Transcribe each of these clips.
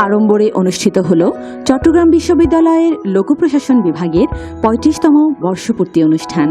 আড়ম্বরে অনুষ্ঠিত হল চট্টগ্রাম বিশ্ববিদ্যালয়ের লোকপ্রশাসন বিভাগের ৩৫তম বর্ষপূর্তি অনুষ্ঠান।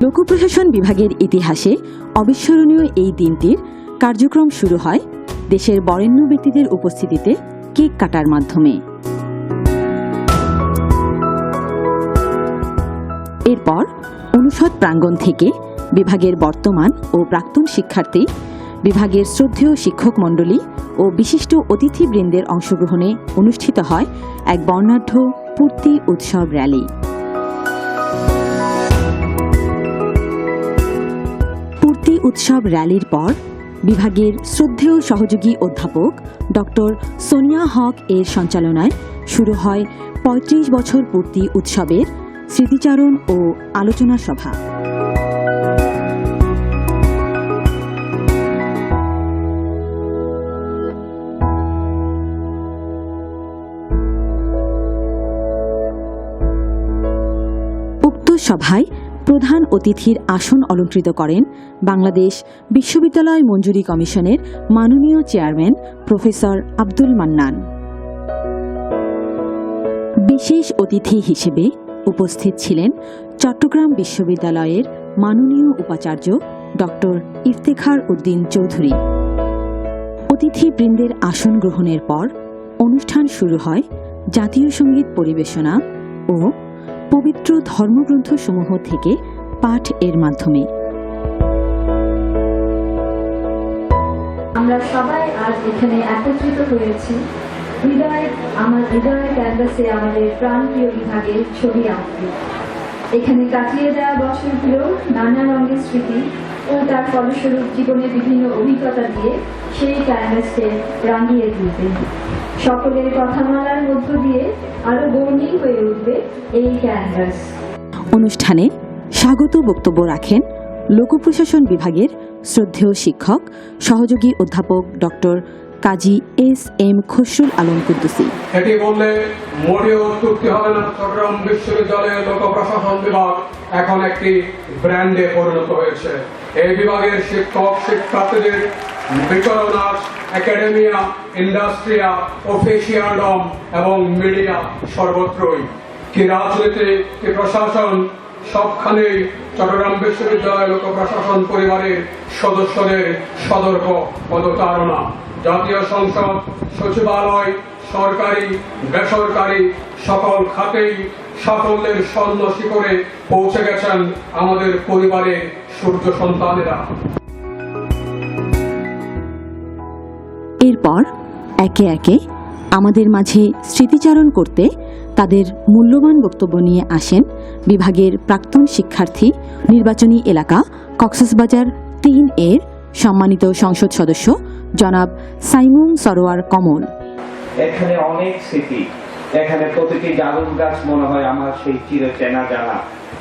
লোকপ্রশাসন বিভাগের ইতিহাসে অবিস্মরণীয় এই দিনটির কার্যক্রম শুরু হয় দেশের বরেণ্য ব্যক্তিদের উপস্থিতিতে কেক কাটার মাধ্যমে। এরপর অনুষদ প্রাঙ্গণ থেকে বিভাগের বর্তমান ও প্রাক্তন শিক্ষার্থী, বিভাগের শ্রদ্ধেয় শিক্ষক মণ্ডলী ও বিশিষ্ট অতিথিবৃন্দের অংশগ্রহণে অনুষ্ঠিত হয় এক বর্ণাঢ্য পূর্তি উৎসব র্যালি। পূর্তি উৎসব র্যালির পর বিভাগের শ্রদ্ধেয় সহযোগী অধ্যাপক ডক্টর সোনিয়া হক এর সঞ্চালনায় শুরু হয় ৩৫ বছর পূর্তি উৎসবের স্মৃতিচারণ ও আলোচনা সভা। উক্ত সভায় প্রধান অতিথির আসন অলঙ্কৃত করেন বাংলাদেশ বিশ্ববিদ্যালয় মঞ্জুরি কমিশনের মাননীয় চেয়ারম্যান প্রফেসর আব্দুল মান্নান। বিশেষ অতিথি হিসেবে উপস্থিত ছিলেন চট্টগ্রাম বিশ্ববিদ্যালয়ের মাননীয় উপাচার্য ডক্টর ইফতেখার উদ্দিন চৌধুরী। অতিথিবৃন্দের আসন গ্রহণের পর অনুষ্ঠান শুরু হয় জাতীয় সঙ্গীত পরিবেশনা ও পবিত্র ধর্মগ্রন্থসমূহ থেকে পাঠ এর মাধ্যমে। আমরা সবাই আজ এখানে একত্রিত হয়েছি আমার হৃদয়ের ক্যানভাসে আমাদের প্রাণপ্রিয় বিভাগের ছবি আঁকতে। এখানে কাটিয়ে দেওয়া বছরগুলো নানা রঙের স্মৃতি ও তার ফলস্বরূপ জীবনের বিভিন্ন অভিজ্ঞতা দিয়ে সেই ক্যানভাসকে রাঙিয়ে তুলতে। সকলের কথামালার মধ্য দিয়ে আরো বর্ণিল হয়ে উঠবে এই ক্যানভাস। অনুষ্ঠানে স্বাগত বক্তব্য রাখেন লোকপ্রশাসন বিভাগের শ্রদ্ধেয় শিক্ষক সহযোগী অধ্যাপক ডক্টর কাজী এস.এম. খসরুল আলম কুদ্দুসী। এটি বললে মোটেও অত্যুক্তি হবে না, চট্টগ্রাম বিশ্ববিদ্যালয়ের লোকপ্রশাসন বিভাগ এখন একটি ব্র্যান্ডে পরিণত হয়েছে। এই বিভাগের শিক্ষক শিক্ষার্থীদের বিচরণ আজ একাডেমিয়া, ইন্ডাস্ট্রিয়া, অফিসিয়ালডম এবং মিডিয়া সর্বত্রই। কি রাজনীতি, কি প্রশাসন, সবখানেই চট্টগ্রাম বিশ্ববিদ্যালয় লোকপ্রশাসন পরিবারের সদস্যদের সতর্ক পদচারণা। জাতীয় সংসদ, সচিবালয়, সরকারি বেসরকারি সকল খাতেই সাফল্যের স্বর্ণ শিখরে পৌঁছে গেছেন আমাদের পরিবারের সূর্য সন্তানেরা। এরপর একে একে আমাদের মাঝে স্মৃতিচারণ করতে তাদের মূল্যবান বক্তব্য নিয়ে আসেন বিভাগের প্রাক্তন শিক্ষার্থী, নির্বাচনী এলাকা কক্সবাজার ৩ এর সম্মানিত সংসদ সদস্য জনাব সাইমুম সরোয়ার কমল। এখানে অনেক স্মৃতি, এখানে প্রতিটি জারুল গাছ মনে হয় আমার সেই চির চেনা জানা,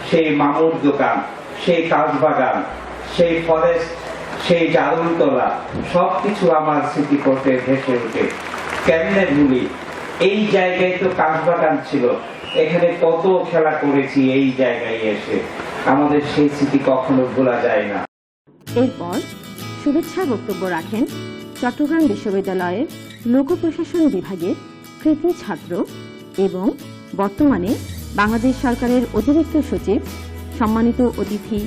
সেই মামুর দোকান, সেই কাজবাগান, সেই ফরেস্ট, সেই জারুলতলা, সবকিছু আমার স্মৃতি করতে ভেসে উঠে। কেমনে ভুলি, এই জায়গায় তো কাজবাগান ছিল, এখানে কত খেলা করেছি এই জায়গায় এসে, আমাদের সেই স্মৃতি কখনো ভোলা যায় না। এরপর শুভেচ্ছা বক্তব্য রাখেন চট্টগ্রাম বিশ্ববিদ্যালয়ের লোকপ্রশাসন বিভাগের কৃতি ছাত্র এবং বর্তমানে বাংলাদেশ সরকারের অতিরিক্ত সচিব, সম্মানিত অতিথি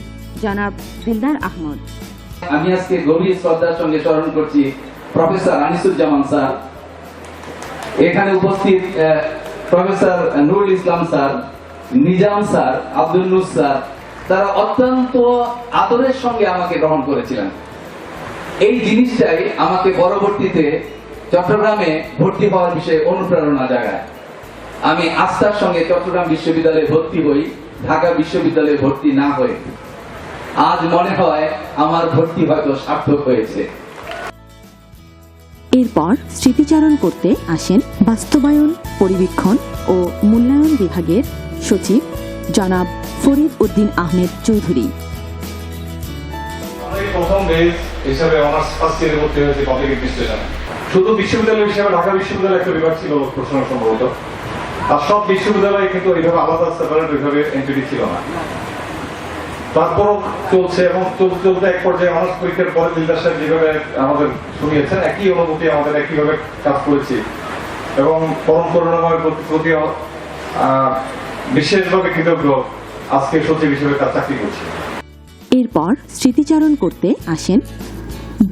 জনাব দিলদার আহমদ। আমি আজকে গভীর শ্রদ্ধার সঙ্গে স্মরণ করছি প্রফেসর আনিসুজ্জামান স্যার, এখানে উপস্থিত professor Nurul Islam sir, Nizam sir, Abdul Noor sir, তারা অত্যন্ত আদরের সঙ্গে আমাকে গ্রহণ করেছিলেন। এই জিনিসটাই আমাকে পরবর্তীতে চট্টগ্রামে ভর্তি হওয়ার বিষয়ে অনুপ্রেরণা জাগায়। আমি আস্থার সঙ্গে চট্টগ্রাম বিশ্ববিদ্যালয়ে ভর্তি হই, ঢাকা বিশ্ববিদ্যালয়ে ভর্তি না হয়ে। আজ মনে হয় আমার ভর্তি হয়তো সার্থক হয়েছে। এরপর স্মৃতিচারণ করতে আসেন বাস্তবায়ন, পরিবীক্ষণ ও মূল্যায়ন বিভাগের সচিব জনাব ফরিদ উদ্দিন আহমেদ চৌধুরী। আমি প্রথম বেজ হিসাবে অনার্স ফার্স্ট ইয়ারে ভর্তি হয়েছি পাবলিক বিশ্লেষণে। শুধু বিশ্ববিদ্যালয় হিসেবে ঢাকা বিশ্ববিদ্যালয়ের একটা বিভাগ ছিল প্রশ্ন সম্ভবত, আর সব বিশ্ববিদ্যালয়ে কিন্তু এইভাবে আলাদা সেপারেট ওইভাবে এন্টিটি ছিল না। তারপরও চলছে এবং চলতে চলতে এক পর্যায়ে অনার্স পরীক্ষার পরে দিলদার সাহেব যেভাবে আমাদের শুনিয়েছেন, একই অনুভূতি আমাদের একইভাবে কাজ করেছি এবং পরম করুণাময় প্রতি বিশেষভাবে কৃতজ্ঞ আজকে সচিব হিসেবে তার চাকরি করছি। এরপর স্মৃতিচারণ করতে আসেন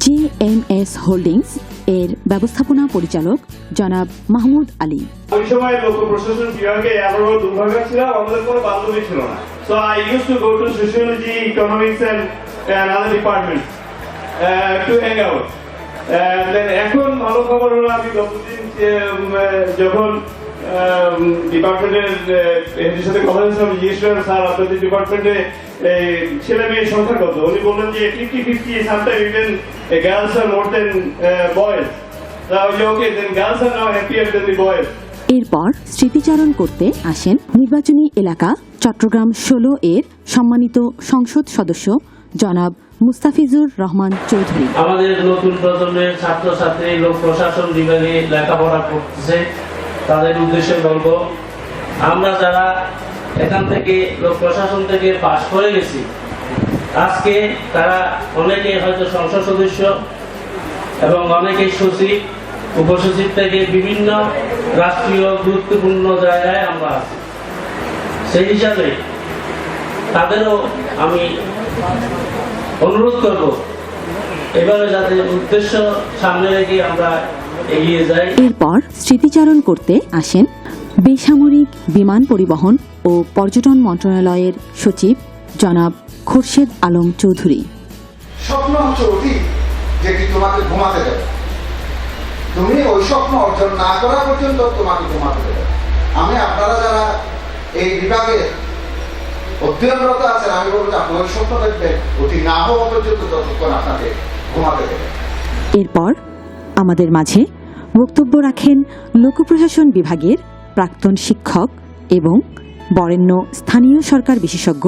JMS হোল্ডিংস এর ব্যবস্থাপনা পরিচালক জনাব মাহমুদ আলী। ওই সময় লোক প্রশাসন বিভাগে আমরা দুর্ভাগ্য ছিল, আমাদের কোনো বান্ধবী ছিল না। So I used to go to sociology, economics and other departments to hang out. And then এখন ভালো খবর হলো আমি গতদিন যখন ডিপার্টমেন্টের হেডের সাথে কথা বলছিলাম, জিজ্ঞেস করলাম স্যার আপনাদের ডিপার্টমেন্টে ছেলে মেয়ের সংখ্যা কত? উনি বললেন যে 50-50, sometimes even girls are more than boys. So I was like, okay, then girls are now happier than the boys. এরপর স্মৃতিচারণ করতে আসেন নির্বাচনী এলাকা চট্টগ্রাম 16 এর সম্মানিত সংসদ সদস্য জনাব মুস্তাফিজুর রহমান চৌধুরী। আমাদের নতুন প্রজন্মের ছাত্রছাত্রী লোক প্রশাসন বিভাগে লেখাপড়া করতেছে, তাদের উদ্দেশ্যে বলবো আমরা যারা এখান থেকে লোক প্রশাসন থেকে পাশ করে গেছি, আজকে তারা অনেকে হয়তো সংসদ সদস্য এবং অনেকে সচিব, উপসচিব থেকে বিভিন্ন রাষ্ট্রীয় গুরুত্বপূর্ণ জায়গায় আমরা আছি। সেই হিসাবে তাদেরও আমি অনুরোধ করব এভাবে যাতে উদ্দেশ্য সামনে রেখে আমরা এগিয়ে যাই। এরপর স্মৃতিচারণ করতে আসেন বেসামরিক বিমান পরিবহন ও পর্যটন মন্ত্রণালয়ের সচিব জনাব খোরশেদ আলম চৌধুরী। স্বপ্ন হচ্ছে অতীত, যেটি তোমাকে ঘুমাতে দেবে। তুমি ওই স্বপ্ন অর্জন না করা পর্যন্ত তোমাকে ঘুমাতে দেবে। আমি আপনারা যারা এই বিভাগে অধ্যয়নরত আছেন, আমি বলবো আপনি ওই স্বপ্ন দেখবেন অতি না হওয়া পর্যন্ত ততক্ষণ আপনাকে ঘুমাতে দেবে। এরপর আমাদের মাঝে বক্তব্য রাখেন লোকপ্রশাসন বিভাগের প্রাক্তন শিক্ষক এবং বরেণ্য স্থানীয় সরকার বিশেষজ্ঞ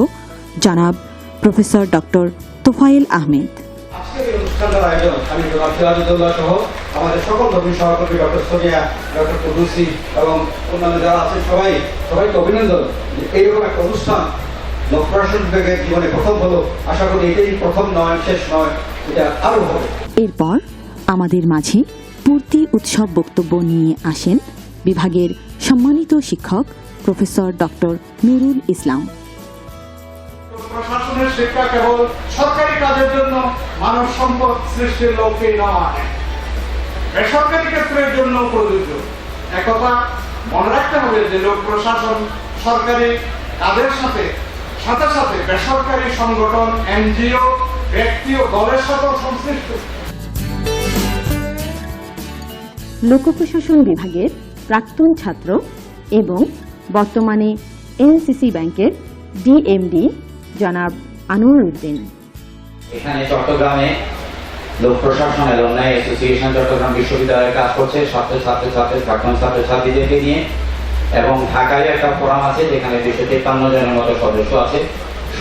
জনাব প্রফেসর ডক্টর তোফায়েল আহমেদ। আজকের এই অনুষ্ঠানের আয়োজন আমি জনাব সিরাজউদ্দৌলা সহ আমাদের সকল ধর্মী সহকর্মী ডক্টর সোনিয়া, ডক্টর কুদ্দুসি এবং অন্যান্য যারা আছেন সবাইকে অভিনন্দন। এইরকম একটা অনুষ্ঠান লোক প্রশাসন বিভাগের জীবনে প্রথম হলো, আশা করি এটাই প্রথম নয়, শেষ নয়, এটা আরও হবে। এরপর আমাদের মাঝে পূর্তি উৎসব বক্তব্য নিয়ে আসেন বিভাগের সম্মানিত শিক্ষক প্রফেসর ডক্টর নুরুল ইসলাম। প্রশাসনের শিক্ষা কেবল সরকারি কাজের জন্য মানব সম্পদ সৃষ্টির লক্ষ্যে নয়, বেসরকারি ক্ষেত্রের জন্য প্রযোজ্য। একথা মনে রাখতে হবে যে লোক প্রশাসন সরকারি কাজের সাথে সাথে সাথে বেসরকারি সংগঠন, এনজিও, ব্যক্তি ও দলের সাথেও সংশ্লিষ্ট। লোকপ্রশাসন বিভাগের প্রাক্তন ছাত্র এবং বর্তমানে এনসিসি ব্যাংকের ডিএমডি জনাব আনোয়ার উদ্দিন। এখানে চট্টগ্রামে লোক প্রশাসন অ্যালুমনাই অ্যাসোসিয়েশন চট্টগ্রাম বিশ্ববিদ্যালয়ে কাজ করছে প্রাক্তন ছাত্রছাত্রীদেরকে নিয়ে, এবং ঢাকায় একটা ফোরাম আছে যেখানে 253 জনের মতো সদস্য আছে।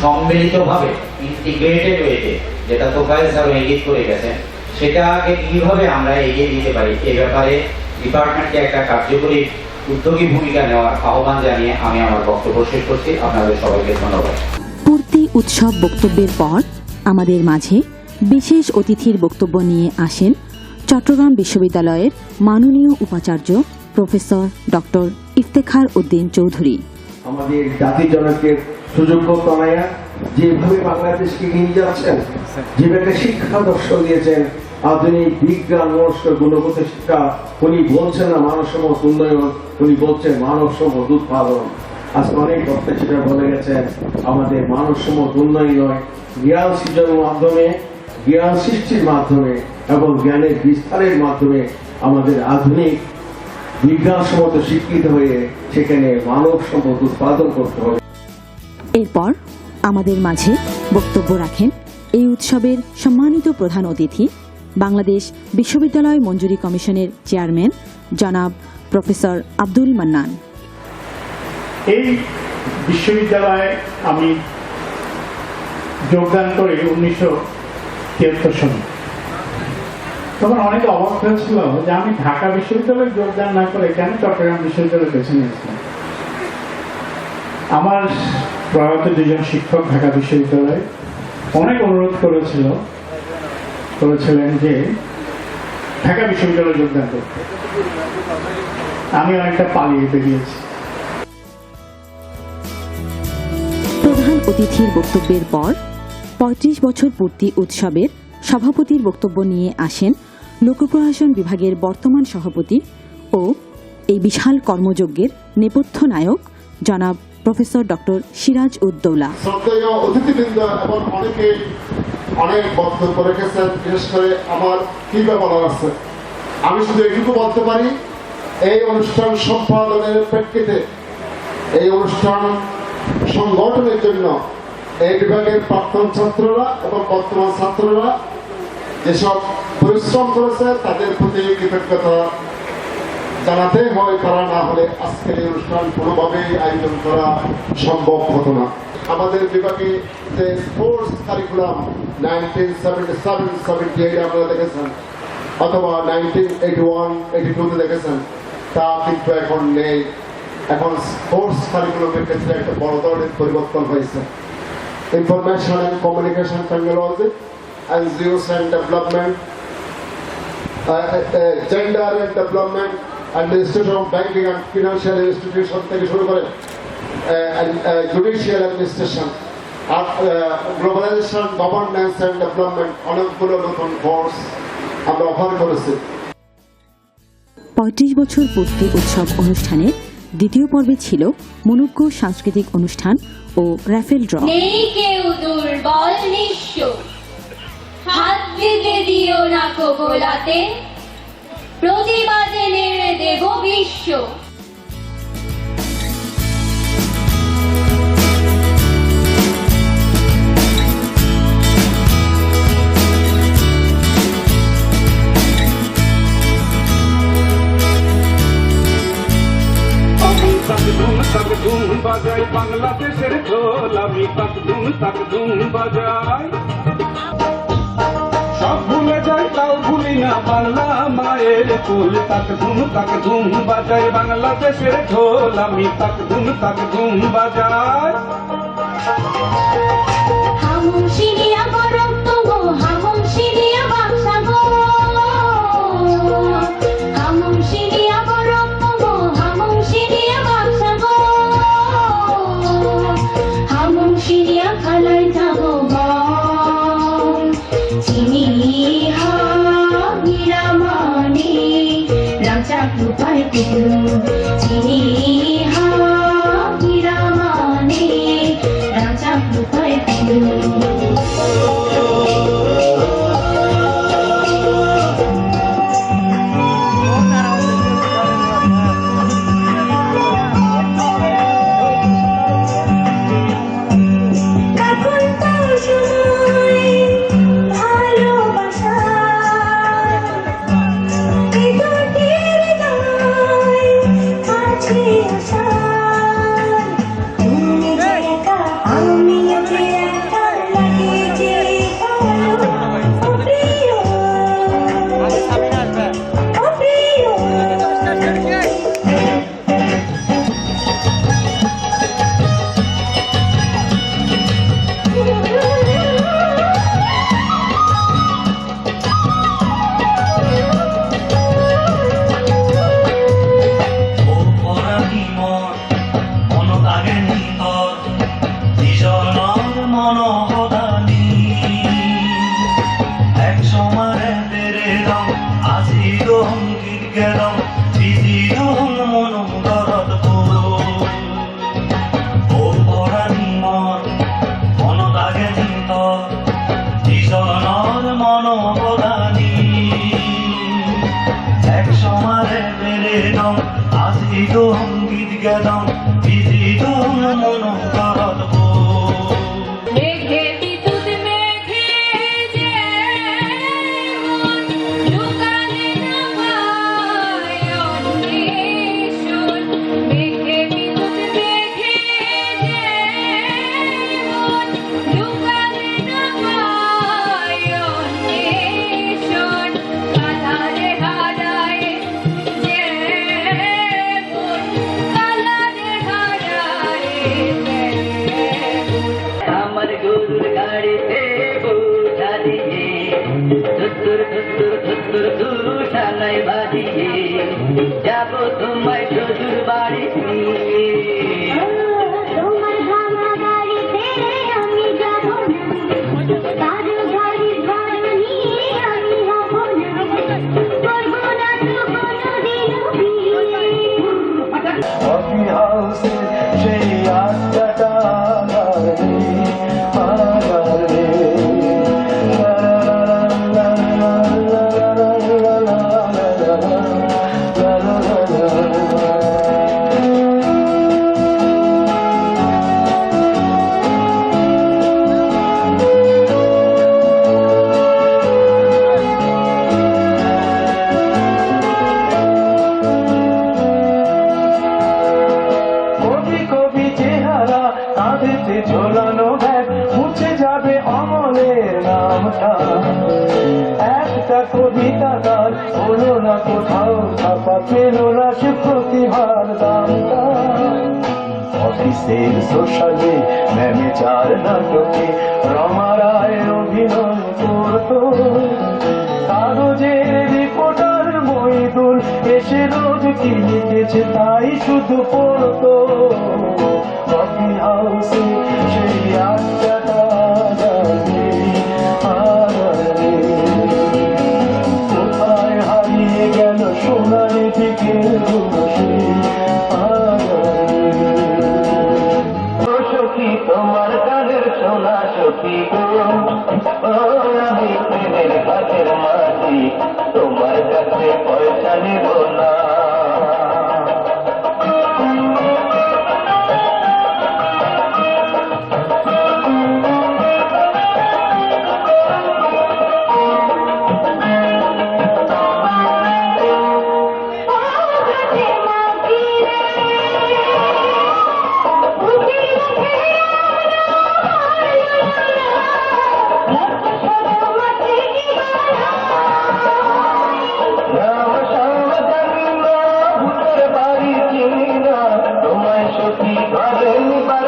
সম্মিলিতভাবে ইন্টিগ্রেটেড ওয়েতে, যেটা তোফায়েল স্যার ইঙ্গিত করে গেছেন, সেটাকে কিভাবে আমরা এগিয়ে দিতে পারি এই ব্যাপারে ডিপার্টমেন্টকে একটা কার্যকরী উদ্যোগী ভূমিকা নেওয়ার আহ্বান জানিয়ে আমি আমার বক্তব্য শেষ করছি। আপনাদের সবাইকে ধন্যবাদ। পূর্তি উৎসব বক্তব্যের পর আমাদের মাঝে বিশেষ অতিথির বক্তব্য নিয়ে আসেন চট্টগ্রাম বিশ্ববিদ্যালয়ের মাননীয় উপাচার্য প্রফেসর ডক্টর ইফতেখার উদ্দিন চৌধুরী। আমাদের জাতি জনকে সুযোগ্য তনায়া যেভাবে বাংলাদেশকে নিয়ে যাচ্ছেন, যেভাবে শিক্ষা দর্শন দিয়েছেন, আধুনিক বিজ্ঞান মনস্ক গুণগত শিক্ষা, উনি বলছেন না মানব সম্পদ উন্নয়ন, উনি বলছেন মানব সম্পদ উৎপাদন। আজকে অনেক বক্তা বলে গেছেন আমাদের মানব সম্পদ উন্নয়ন নয়, জ্ঞান সৃজনের মাধ্যমে, জ্ঞান সৃষ্টির মাধ্যমে এবং জ্ঞানের বিস্তারের মাধ্যমে আমাদের আধুনিক বিজ্ঞানসম্মত শিক্ষিত হয়ে সেখানে মানব সম্পদ উৎপাদন করতে হবে। এরপর আমাদের মাঝে বক্তব্য রাখেন এই উৎসবের সম্মানিত প্রধান অতিথি বাংলাদেশ বিশ্ববিদ্যালয় মঞ্জুরি কমিশনের চেয়ারম্যান জনাব প্রফেসর আব্দুল মান্নান। এই বিশ্ববিদ্যালয়ে আমি যোগদান করি 1973 সালে। তখন অনেকে অবাক হয়েছিল যে আমি ঢাকা বিশ্ববিদ্যালয়ে যোগদান না করে কেন চট্টগ্রাম বিশ্ববিদ্যালয়ে বেছে নিয়েছিলাম। আমার প্রয়াত দুজন শিক্ষক ঢাকা বিশ্ববিদ্যালয়ে অনেক অনুরোধ করেছিলেন যে ঢাকা বিশ্ববিদ্যালয়ে যোগদান করতে। আমি অনেকটা পালিয়ে বেরিয়েছি। প্রধান অতিথির বক্তব্যের পর ৩৫ বছর পূর্তি উৎসবের সভাপতির বক্তব্য নিয়ে আসেন লোকপ্রশাসন বিভাগের বর্তমান সভাপতি ও এই বিশাল কর্মযজ্ঞের নেপথ্য নায়ক জনাব প্রফেসর ডক্টর সিরাজ উদ্দৌলা। শ্রদ্ধেয় অতিথিবৃন্দ এবং অনেকে অনেক বক্তব্য রেখেছেন, বিশেষ করে আমার কি বলার আছে। আমি শুধু এটুকু বলতে পারি, এই অনুষ্ঠান সম্পাদনের প্রেক্ষিতে এই অনুষ্ঠান সংগঠনের জন্য এই বিভাগের প্রাক্তন ছাত্ররা এবং বর্তমান ছাত্ররা যেসব পরিশ্রম করেছে তাদের প্রতি কৃতজ্ঞতা জানাতে হয়। তারা না হলে আজকের এই অনুষ্ঠান কোনোভাবেই আয়োজন করা সম্ভব হতো না। আমাদের বিভাগে যে স্পোর্টস কারিকুলাম 1977-78 আপনারা দেখেছেন, অথবা 1981-82 দেখেছেন, তা কিন্তু এখন নেই। এখন স্পোর্টস কারিকুলামের ক্ষেত্রে একটা বড় ধরনের পরিবর্তন হয়েছে। Information and communication technology, NGOs and development, gender and development, administration of banking and financial institution থেকে শুরু করে জুডিশিয়াল অ্যাডমিনিস্ট্রেশন আর গ্লোবালাইজেশন, গভর্নেন্স অ্যান্ড ডেভেলপমেন্ট, অনেকগুলো নতুন কোর্স আমরা অফার করেছি। ৩৫ বছর পূর্তি উৎসব অনুষ্ঠানের দ্বিতীয় পর্বে ছিল মনোজ্ঞ সাংস্কৃতিক অনুষ্ঠান ও রাফেল ড্র। নেই কেউ দুর্বল নিঃস্ব, হাত দিতে দিও না গোলাতে, প্রতিবাদে নেড়ে দেব বিশ্ব। বাজাই বাংলাদেশের ঢোল, আমি তাক ধুম বাজাই। সব ভুলে যাই তাও ভুলি না বাংলা মায়ের কুল, তাক ধুম বাজাই বাংলাদেশের ঢোল, আমি তাক ধুম বাজাই। হামুম সিনিয়া গরম তঙ্গো, হামুম সিনিয়া বাক্সা গো, হামুম সিনিয়া গরম তঙ্গো, হামুম সিনিয়া বাক্সা গো, হামুম সিনিয়া খালাই যাবো বল, চিনি হা নিরামানি রাজা কৃপায় পেলু, চিনি হা নিরামানি রাজা কৃপায় পেলু। ডালাই বাড়িয়ে যাব তোমায় শ্বশুর বাড়িতে তোমার ভাঙা বাড়িতে আমি যাব তার বাড়ির ঘর নিয়ে আমি হব করবো না তো কোনোদিনও বিয়ে কফি হাউসে সেই আড্ডাটা আর নেই, আর নেই। লা লা লা লা লা লা লা লা লা লা লা লা। কবি কবি চেহারা কাঁধেতে ঝোলানো ব্যাগ মুছে যাবে অমলের নামটা একটা কবিতা তার হলো না কোথাও ছাপা পেল না সে প্রতিভার দামটা অফিসের সোশ্যালে ম্যামে চার নাটকে রমারায় অভিনয় করতো কাগজের রিপোর্টার মইদুল এসে রোজ কি লিখেছে তাই শুধু পড়তো কফি হাউসে সেই আড্ডাটা নেই, আর নেই। কোথায় হারিয়ে গেল সোনালি দিকের সেই আর সখী তোমার গানের সোনা সখী গো আমি প্রেমের কাছের মাঝি তোমার কাছে পয়সা নেব না তোমায় সখী ঘরে নিবার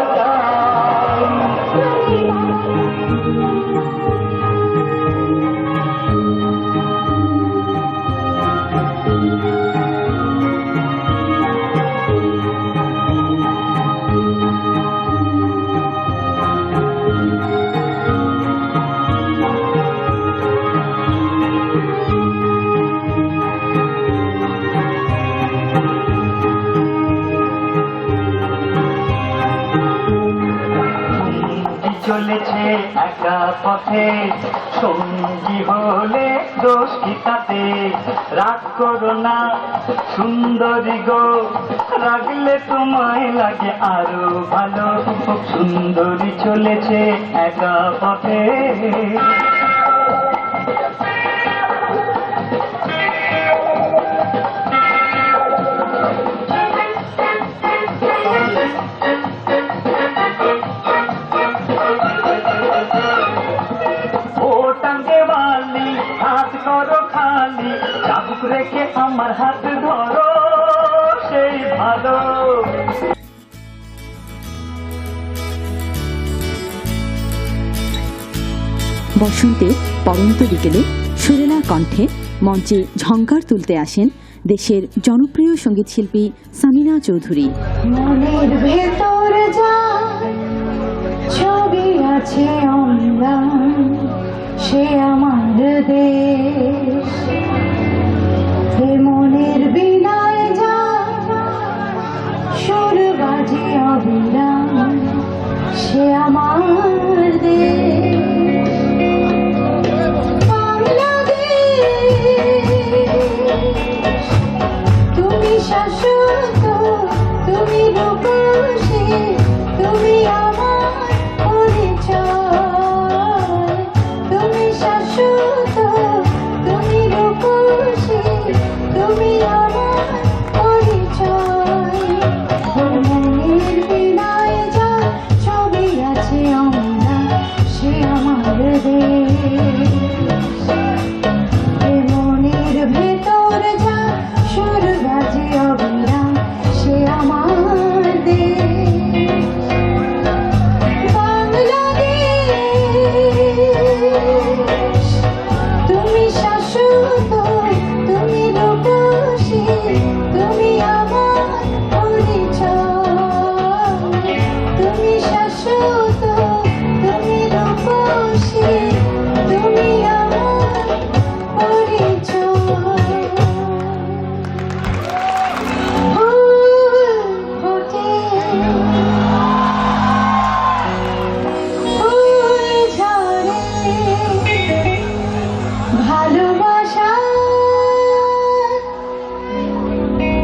চলেছে একা পথে সঙ্গী হলে দোষ কি তাতে রাগ করো না সুন্দরী গো রাগলে তোমায় লাগে আরো ভালো খুব সুন্দরী চলেছে একা পথে হাত করো খালি চাবুক রেখে আমার হাত ধরো সেই ভালো বসন্তে পরন্ত বিকেলে সুরেলা কণ্ঠে মঞ্চে ঝংকার তুলতে আসেন দেশের জনপ্রিয় সঙ্গীত শিল্পী সামিনা চৌধুরী। মনের ভেতর যা ছবি আছে অম্লান সে আমার দেশ হে মনের বিনায় যা সুর বাজে অবিরাম সে আমার দেশ তুমি শাশ্বত তুমি রূপসী তুমি আমার পরিচয় তুমি শাশ্বত তুমি রূপসী তুমি আমার পরিচয় মনের বিনায় যা ছবি আছে আমরা সে আমার দেশ মনের ভেতর যা সুর বাজে অবিরাম সে আমার দেশ বাংলাদেশ তুমি শাশ্বত তুমি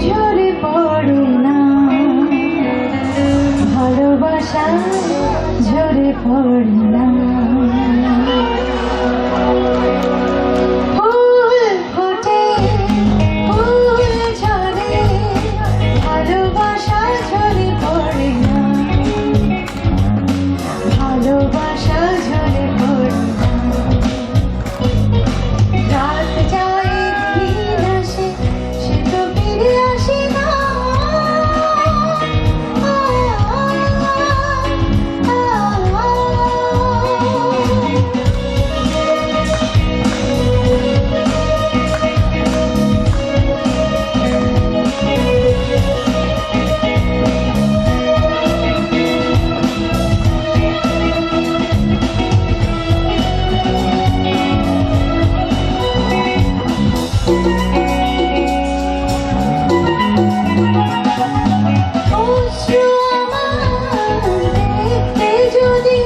ঝরে পড়ে না, ভালোবাসা ঝরে পড়ে না। ফুল ফোটে, ফুল ঝরে, ভালোবাসা ঝরে পড়ে না, ভালোবাসা ঝরে পড়ে না। রাত যায় দিন আসে, সে তো ফিরে আসে না। অশ্রু আমার দেখতে যদি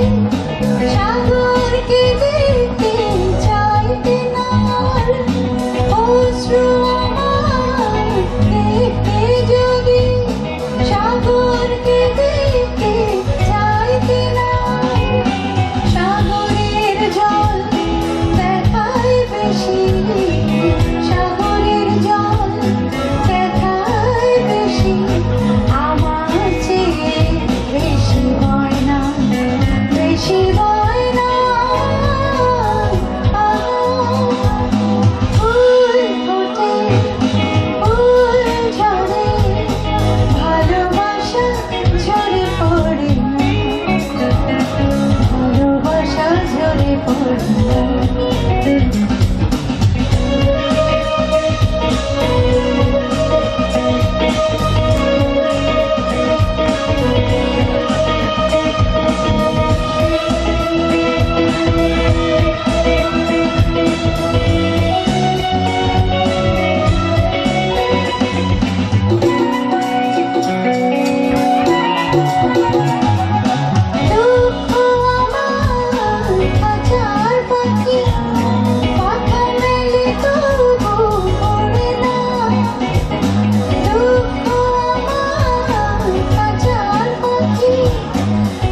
সাগরকে দেখতে চাইতে না, অশ্রু আমার দেখতে যদি সাগরকে দেখতে চাইতে না। সাগরের জল দেখায় বেশি, সাগরের জল দেখায় বেশি, আমার চেয়ে বেশি হয় না, বেশি হয় না। ফুল ফোটে, ফুল ঝরে, ভালোবাসা ঝরে পড়ে না, ভালোবাসা ঝরে পড়ে না। দুঃখ আমার খাঁচার পাখি, পাখা মেলে তবু পড়ে না। দুঃখ আমার খাঁচার পাখি,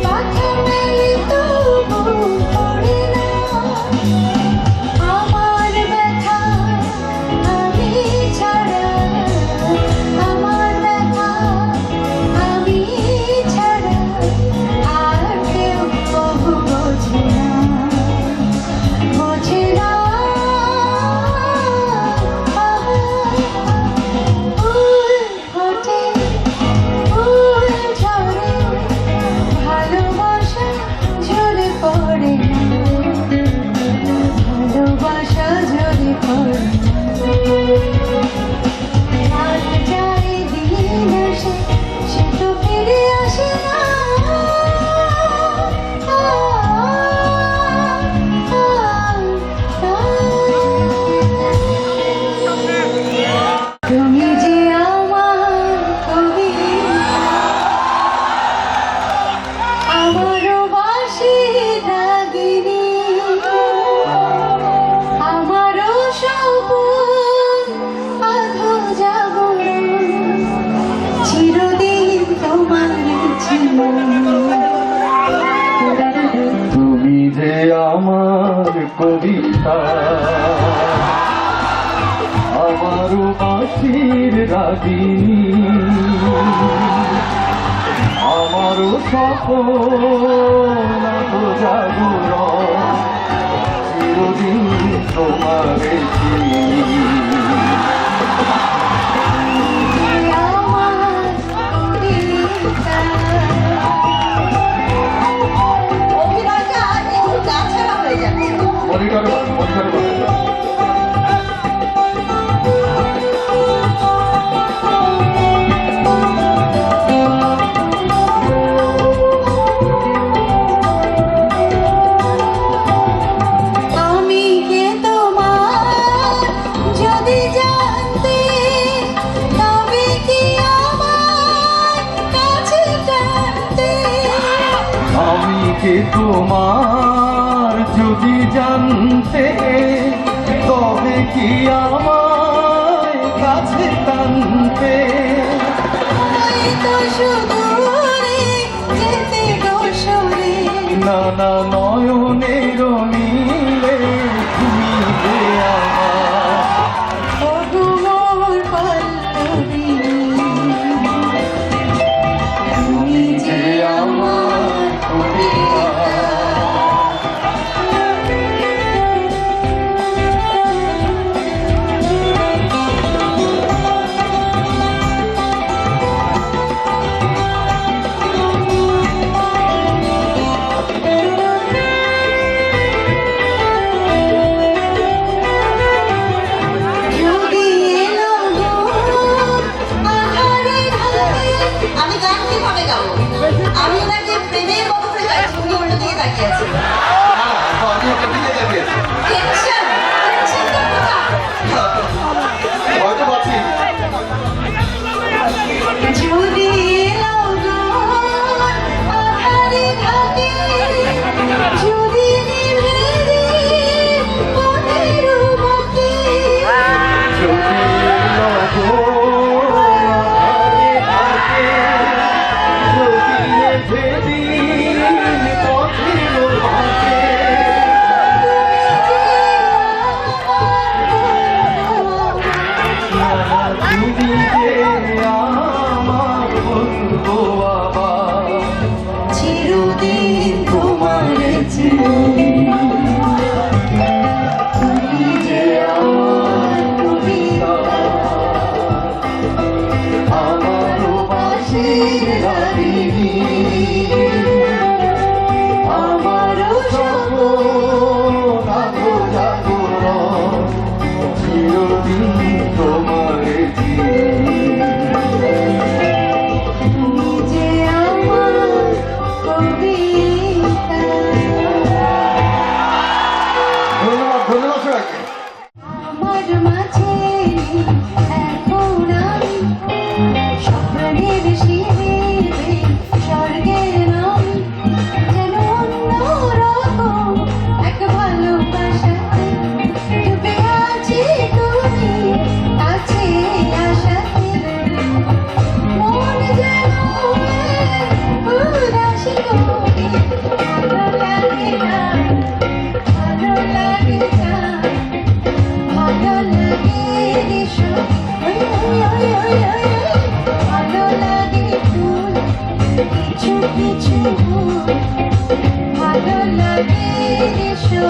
পাখা মেলে তবু পড়ে না। আমার ব্যথা আমি ছাড়া, আমার ব্যথা আমি ছাড়া আর কেউ কবু বোঝে না, বোঝে না। ফুল ফোটে, ফুল ঝরে, ভালোবাসা ঝরে পড়ে না, ভালোবাসা ঝরে পড়ে না। রাত যায় দিন আসে, সে তো ফিরে আসে না। তুমি যে আমার কবি, আমারও বাঁশি রাগিনী, আমারও স্বপন আধো জাগরণ, চিরদিন তোমার ছিল। তুমি যে আমার কবিতা, আমারও বাঁশির রাগিনী, আমারও স্বপন জাগরণ, চিরদিন তোমার চিনি। আমার কবিতা, অভিনয়টা একটু গাছাড়া হয়ে যাচ্ছে। মনিটরে আমি কে তোমার যদি জানতে, তবে কি আমার কাছে টানতে। আমি কে তোমার যদি জানতে, তবে কি আমায় কাছে টানতে। দিদি আমারও স্বপ্ন আলো জাগরণ চিরদিন তোমারে তুমি যে আমার কবিতা ধন্যবাদ ধন্যবাদ সবাইকে। আমার মাঝে এখন আমি স্বপ্নের শিবিরে স্বর্গের নাম যেন অন্যরকম এক ভালোবাসাতে ডুবে আছি তুমি কাছে আসাতে মন যেন উদাসী করে ভালো লাগে না ভালো লাগে না ভালো লাগে এসো ওই ওই ওই ওই ওই ওই ভালো লাগে ফুল কিছু কিছু ফুল ভালো লাগে এসো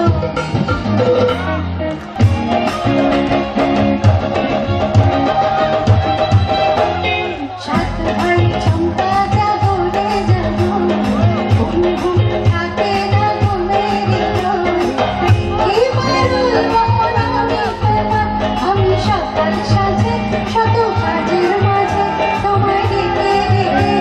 সাত ভাই চম্পা জাগরে জাগো ঘুম ঘুম থাকে না ঘুমের আমি সকাল সাজে শত কাজের মাঝে তোমায় ডেকে ডেকে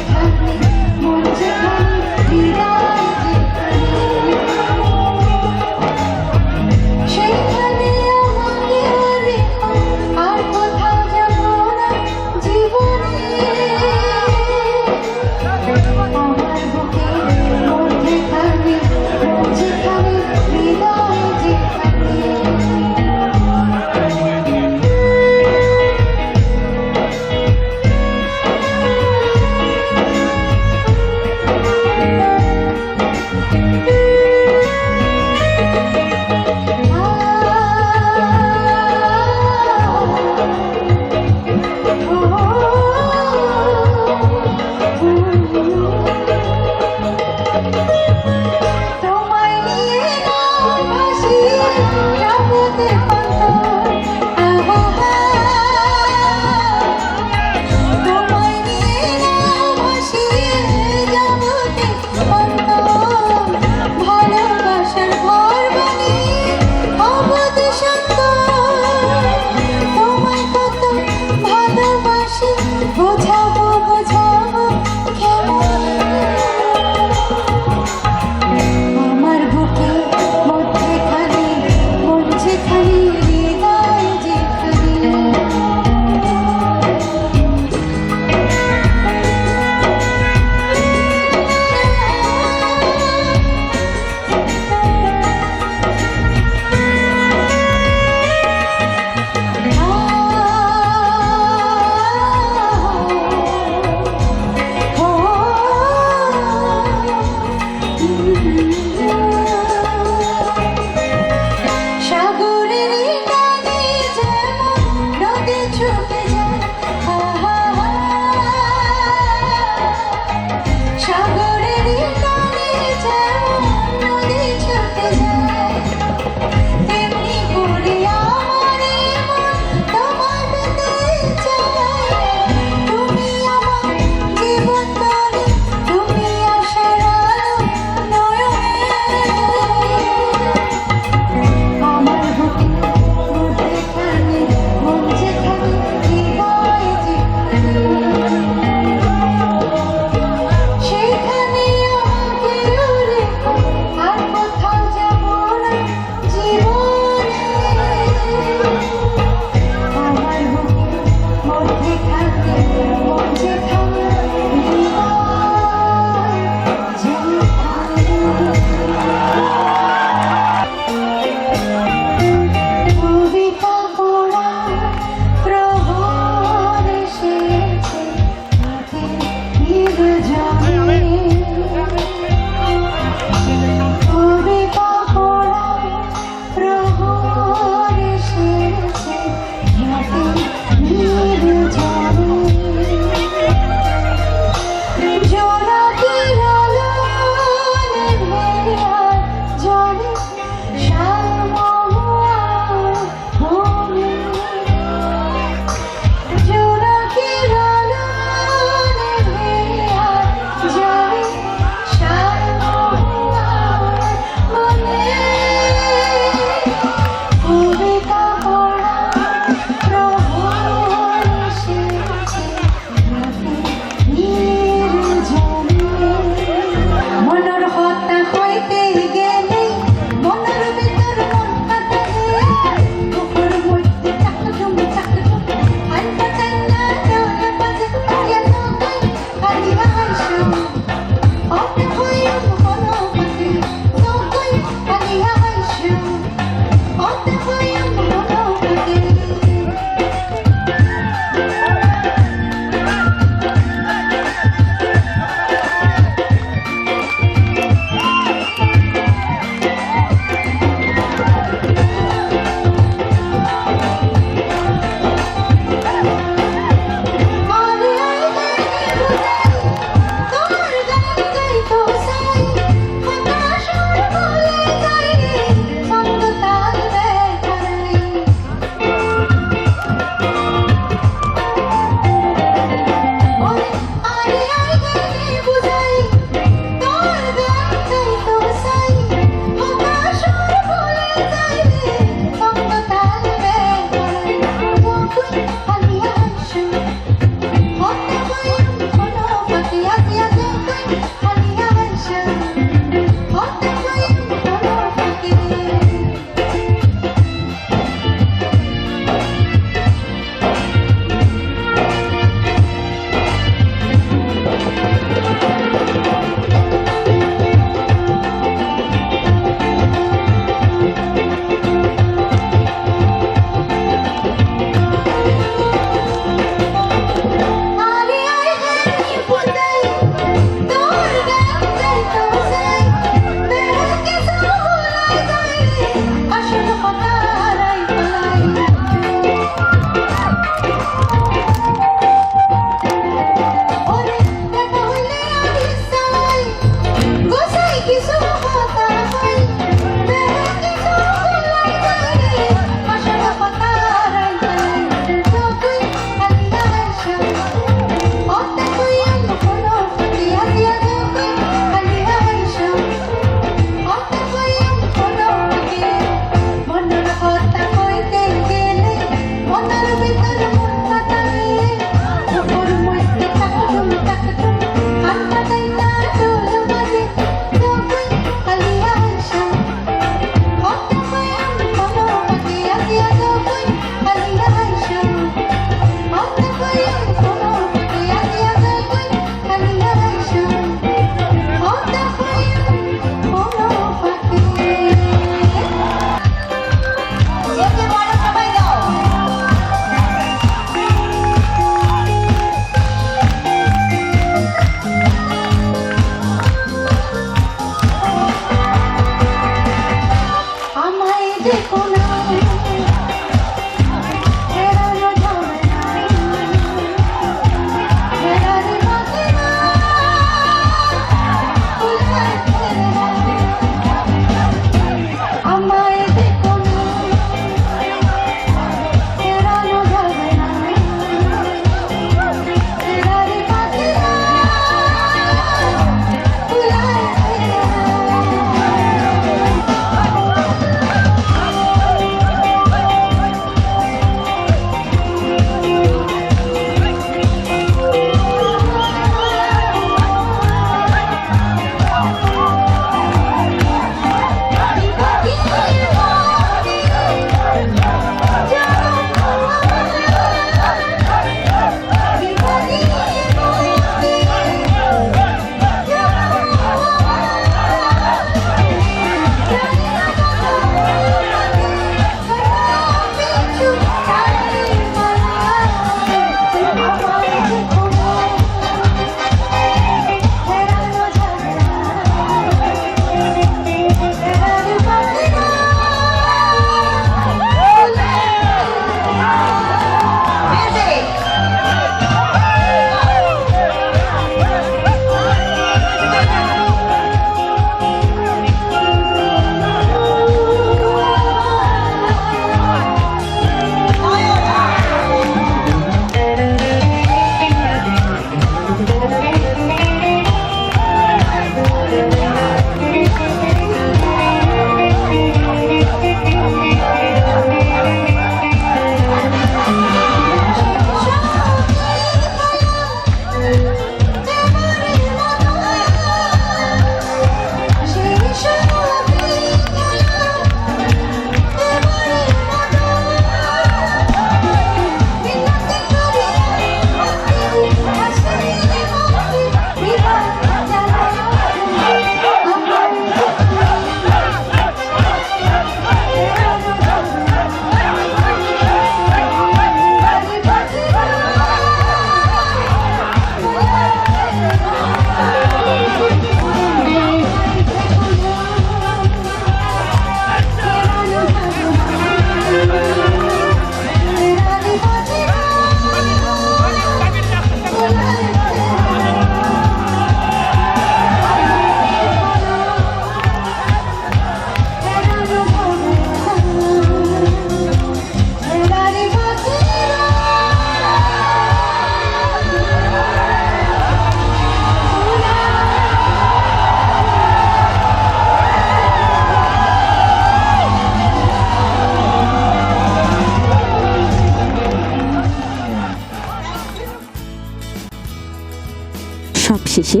সবশেষে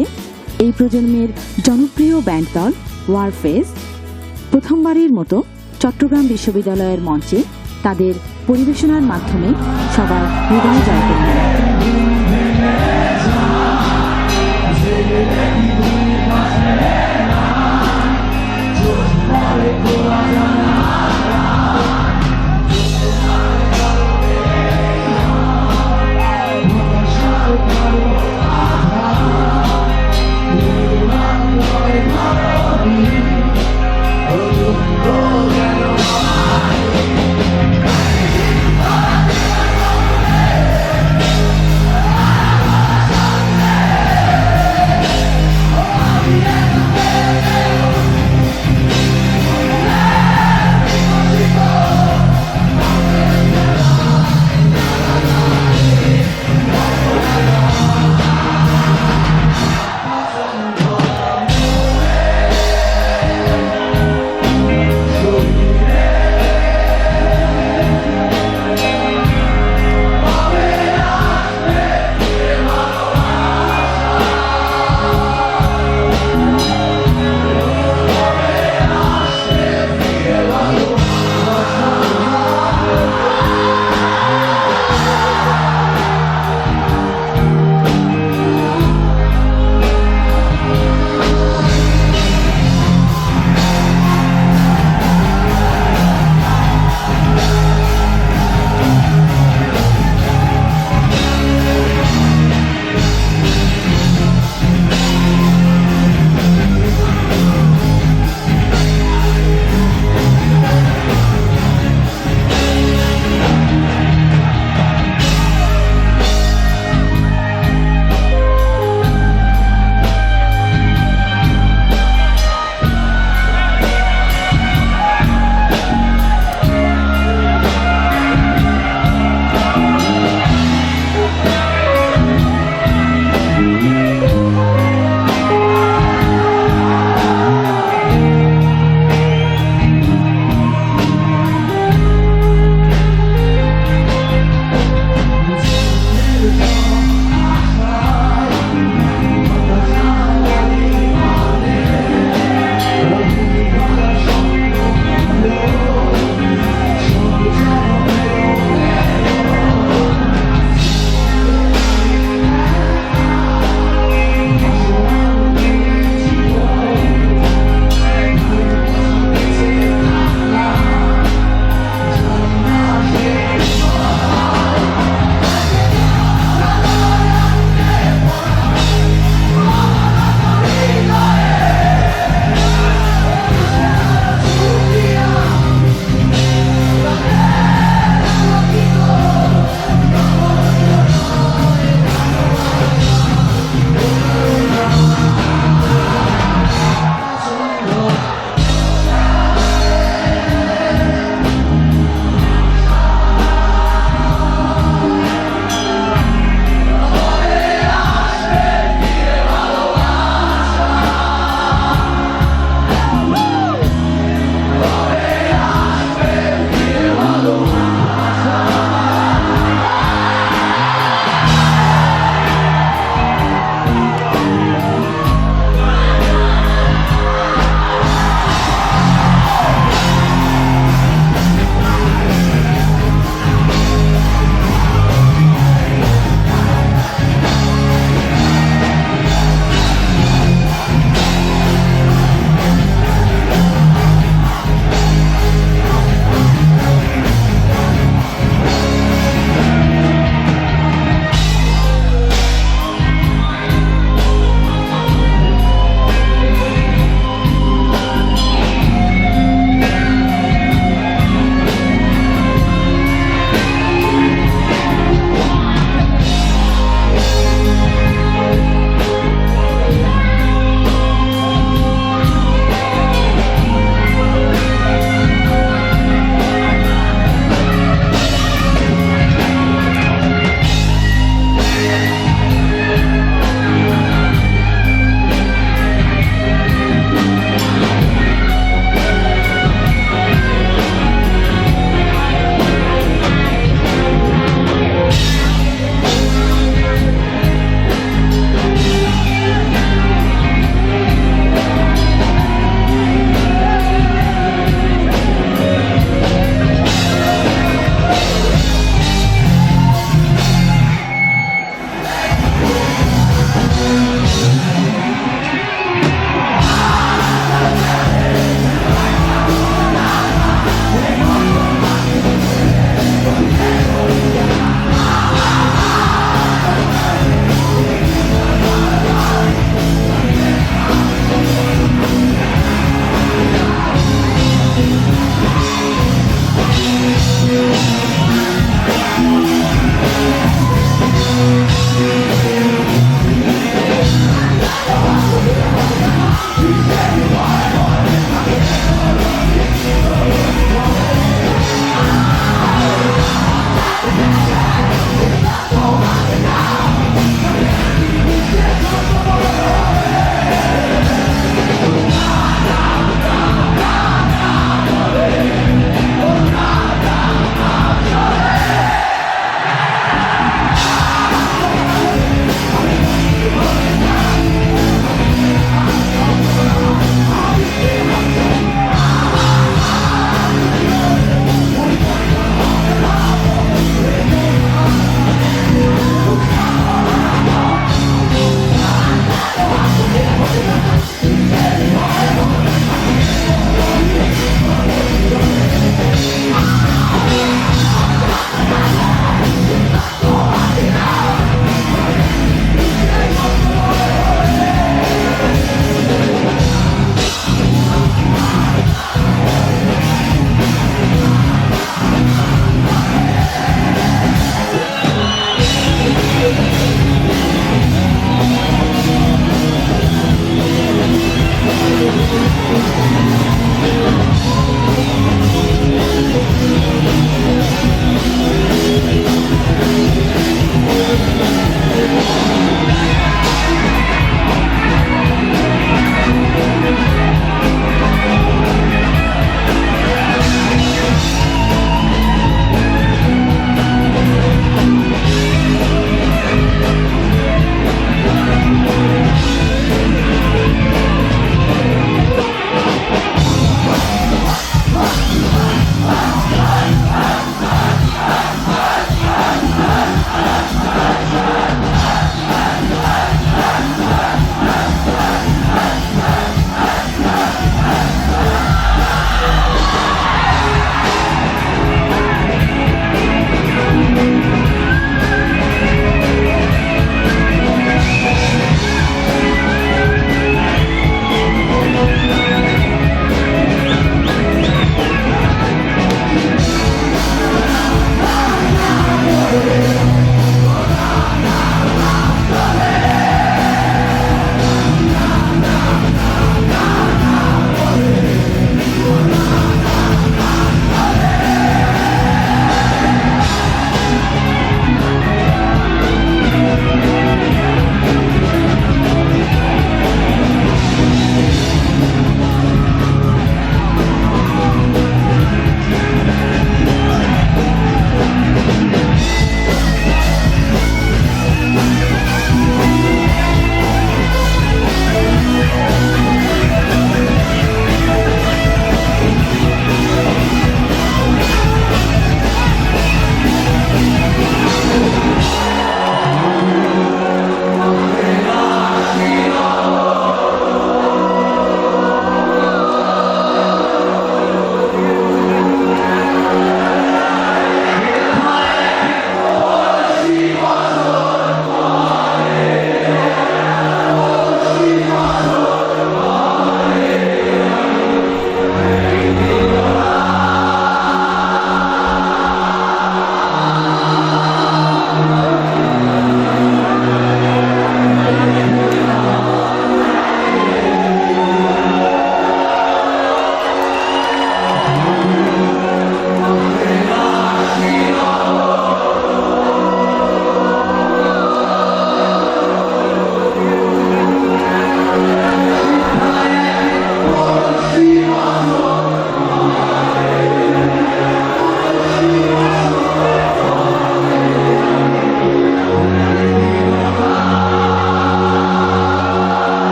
এই প্রজন্মের জনপ্রিয় ব্যান্ড দল ওয়ারফেজ প্রথমবারের মতো চট্টগ্রাম বিশ্ববিদ্যালয়ের মঞ্চে তাদের পরিবেশনার মাধ্যমে সবার হৃদয় জয় করে নেয়।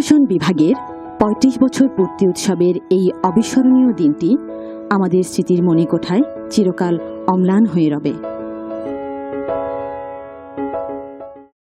প্রশাসন বিভাগের ৩৫ বছর পূর্তি উৎসবের এই অবিস্মরণীয় দিনটি আমাদের স্মৃতির মণিকোঠায় চিরকাল অম্লান হয়ে রবে।